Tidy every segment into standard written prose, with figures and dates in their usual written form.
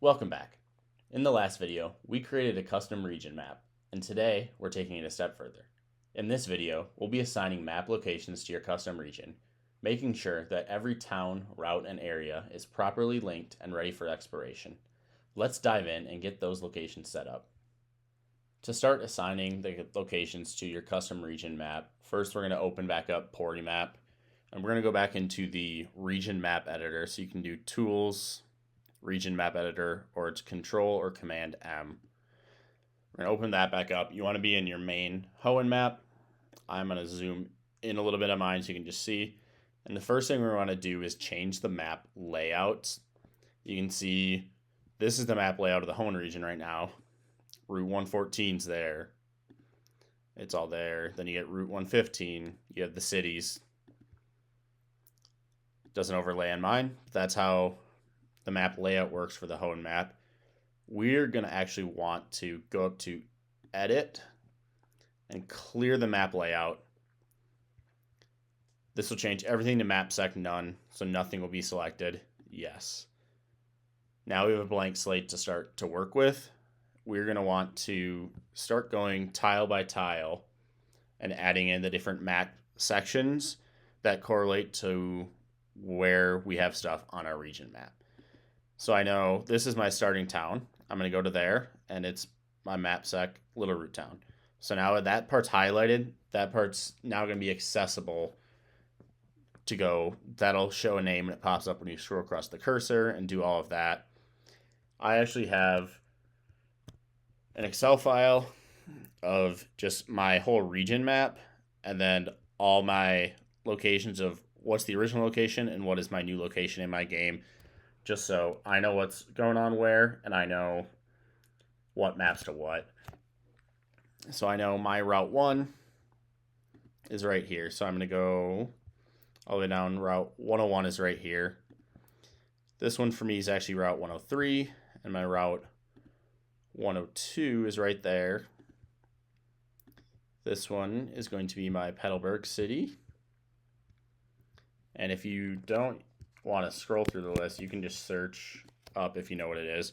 Welcome back. In the last video, we created a custom region map, and today we're taking it a step further. In this video, we'll be assigning map locations to your custom region, making sure that every town, route, and area is properly linked and ready for exploration. Let's dive in and get those locations set up. To start assigning the locations to your custom region map, first we're going to open back up Porymap, and we're going to go back into the region map editor, so you can do Tools, Region Map Editor, or it's Control or Command M. We're going to open that back up. You want to be in your main Hoenn map. I'm going to zoom in a little bit of mine so you can just see. And the first thing we want to do is change the map layout. You can see this is the map layout of the Hoenn region right now. Route 114's there. It's all there. Then you get Route 115. You have the cities. Doesn't overlay on mine. That's how the map layout works for the Hoenn map. We're going to actually want to go up to Edit and clear the map layout. This will change everything to map sec none, so nothing will be selected. Yes. Now we have a blank slate to start to work with. We're going to want to start going tile by tile and adding in the different map sections that correlate to where we have stuff on our region map. So I know this is my starting town. I'm going to go to there, and it's my map sec Little Root Town. So now that part's highlighted, that part's now going to be accessible to go. That'll show a name, and it pops up when you scroll across the cursor and do all of that. I actually have an Excel file of just my whole region map, and then all my locations of what's the original location and what is my new location in my game, just so I know what's going on where, and I know what maps to what. So I know my Route 1 is right here. So I'm going to go all the way down. Route 101 is right here. This one for me is actually Route 103, and my Route 102 is right there. This one is going to be my Petalburg city. And if you don't want to scroll through the list, you can just search up if you know what it is.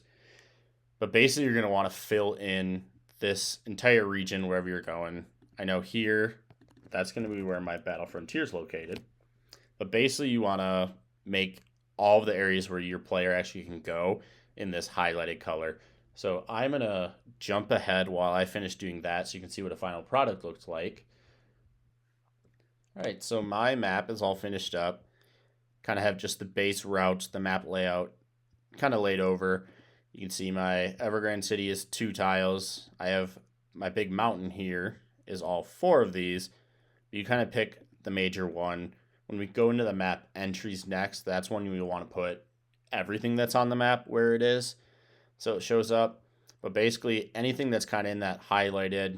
But basically, you're going to want to fill in this entire region wherever you're going. I know here, that's going to be where my Battle Frontier is located. But basically, you want to make all of the areas where your player actually can go in this highlighted color. So I'm going to jump ahead while I finish doing that so you can see what a final product looks like. All right, so my map is all finished up. Kind of have just the base routes, the map layout kind of laid over. You can see my Evergrande City is 2 tiles. I have my big mountain here is all 4 of these. You kind of pick the major one. When we go into the map entries next, that's when we want to put everything that's on the map where it is, so it shows up. But basically anything that's kind of in that highlighted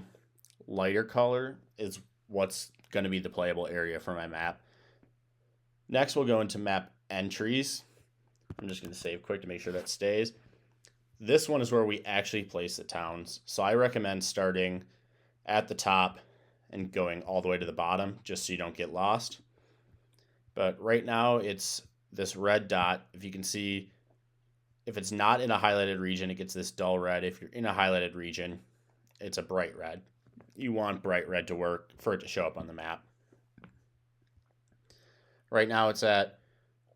lighter color is what's going to be the playable area for my map. Next, we'll go into map entries. I'm just going to save quick to make sure that stays. This one is where we actually place the towns. So I recommend starting at the top and going all the way to the bottom just so you don't get lost. But right now it's this red dot. If you can see, if it's not in a highlighted region, it gets this dull red. If you're in a highlighted region, it's a bright red. You want bright red to work for it to show up on the map. Right now it's at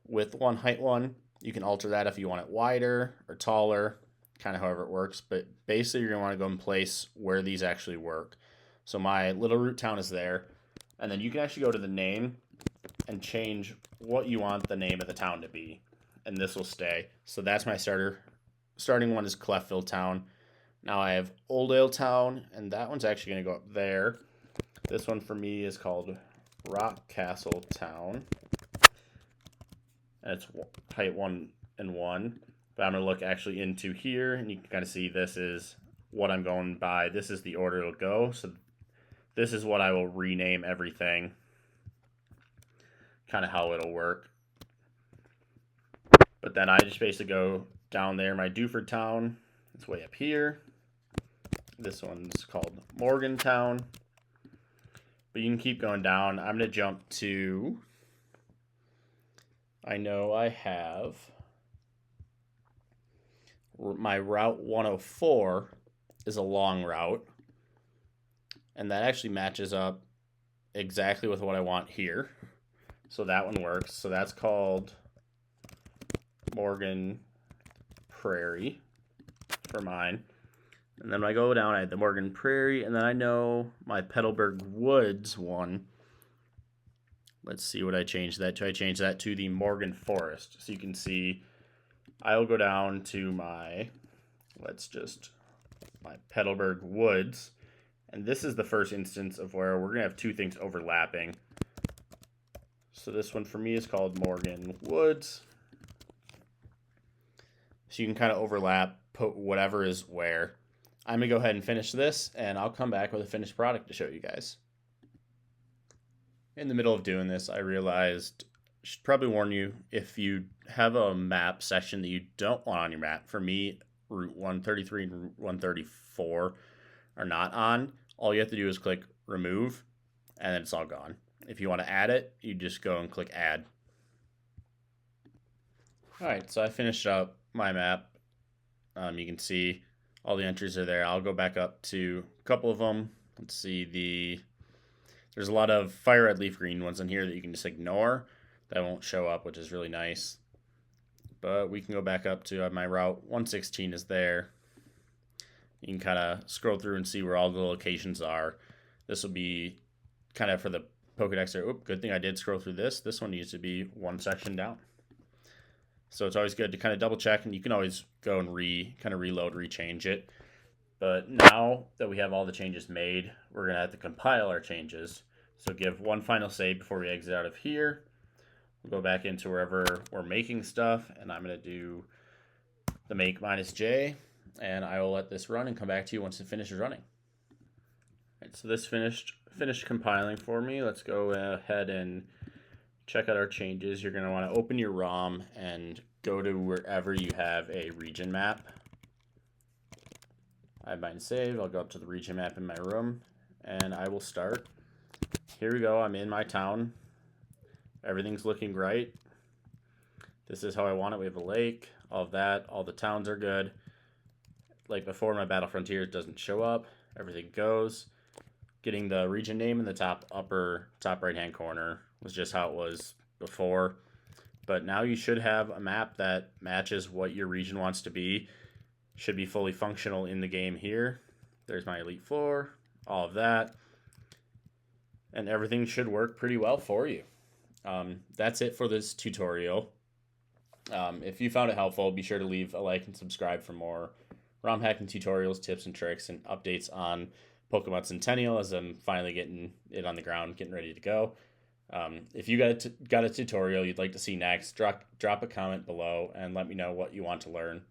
width 1, height 1. You can alter that if you want it wider or taller, kind of however it works. But basically you're going to want to go and place where these actually work. So my Little Root Town is there. And then you can actually go to the name and change what you want the name of the town to be. And this will stay. So that's my starting one is Cleftville Town. Now I have Oldale Town, and that one's actually going to go up there. This one for me is called Rock Castle Town. And it's height 1 and 1. But I'm going to look actually into here, and you can kind of see this is what I'm going by. This is the order it'll go. So this is what I will rename everything. Kind of how it'll work. But then I just basically go down there. My Duford Town is way up here. This one's called Morgantown. But you can keep going down. I'm going to jump to, I know I have my Route 104 is a long route, and that actually matches up exactly with what I want here. So that one works. So that's called Morgan Prairie for mine. And then when I go down, I have the Morgan Prairie, and then I know my Petalburg Woods one. Let's see what I changed that to. I changed that to the Morgan Forest. So you can see I'll go down to my Petalburg Woods. And this is the first instance of where we're going to have two things overlapping. So this one for me is called Morgan Woods. So you can kind of overlap, put whatever is where. I'm going to go ahead and finish this, and I'll come back with a finished product to show you guys. In the middle of doing this, I realized I should probably warn you, if you have a map section that you don't want on your map, for me, Route 133 and Route 134 are not on. All you have to do is click remove, and then it's all gone. If you want to add it, you just go and click add. All right, so I finished up my map. You can see all the entries are there. I'll go back up to a couple of them. Let's see, there's a lot of fire red leaf green ones in here that you can just ignore. That won't show up, which is really nice. But we can go back up to my Route 116 is there. You can kind of scroll through and see where all the locations are. This will be kind of for the Pokedex there. Oop, good thing I did scroll through this. This one needs to be one section down. So it's always good to kind of double check, and you can always go and reload, rechange it. But now that we have all the changes made, we're going to have to compile our changes. So give one final save before we exit out of here. We'll go back into wherever we're making stuff, and I'm going to do the make -J, and I will let this run and come back to you once it finishes running. All right, so this finished compiling for me. Let's go ahead and check out our changes. You're going to want to open your ROM and go to wherever you have a region map. I have mine saved. I'll go up to the region map in my room, and I will start. Here we go. I'm in my town. Everything's looking great. This is how I want it. We have a lake, all of that. All the towns are good. Like before, my Battle Frontier doesn't show up. Everything goes. Getting the region name in the top right-hand corner was just how it was before. But now you should have a map that matches what your region wants to be. Should be fully functional in the game here. There's my Elite Four, all of that. And everything should work pretty well for you. That's it for this tutorial. If you found it helpful, be sure to leave a like and subscribe for more ROM hacking tutorials, tips and tricks, and updates on Pokemon Centennial as I'm finally getting it on the ground, getting ready to go. If you got a tutorial you'd like to see next, drop a comment below and let me know what you want to learn.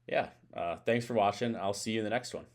Yeah, thanks for watching. I'll see you in the next one.